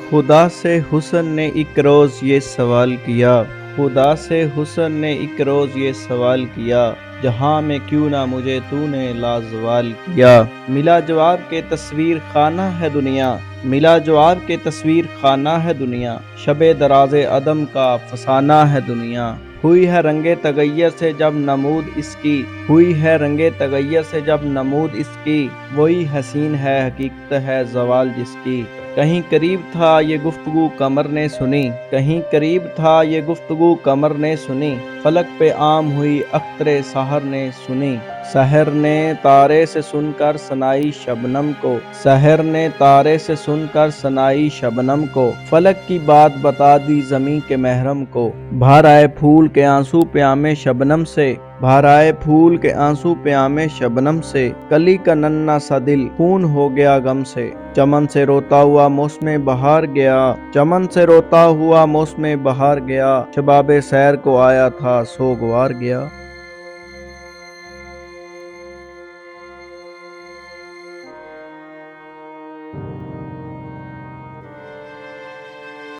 خدا سے حسن نے ایک روز یہ سوال کیا، خدا سے حسن نے ایک روز یہ سوال کیا، جہاں میں کیوں نہ مجھے تو نے لازوال کیا۔ ملا جواب کے تصویر خانہ ہے دنیا، ملا جواب کے تصویر خانہ ہے دنیا، شب دراز عدم کا فسانہ ہے دنیا۔ ہوئی ہے رنگ تغیر سے جب نمود اس کی، ہوئی ہے رنگ تغیر سے جب نمود اس کی، وہی حسین ہے حقیقت ہے زوال جس کی۔ کہیں قریب تھا یہ گفتگو قمر نے سنی، کہیں قریب تھا یہ گفتگو قمر نے سنی، فلک پہ عام ہوئی اختر سحر نے سنی۔ سحر نے تارے سے سن کر سنائی شبنم کو، سحر نے تارے سے سن کر سنائی شبنم کو، فلک کی بات بتا دی زمیں کے محرم کو۔ بھر آئے پھول کے آنسو پیامے شبنم سے، بھر آئے پھول کے آنسو پیامے شبنم سے، کلی کا ننھا سا دل خون ہو گیا غم سے۔ چمن سے روتا ہوا موسم بہار گیا، چمن سے روتا ہوا موسم بہار گیا، شباب سیر کو آیا تھا سوگوار گیا۔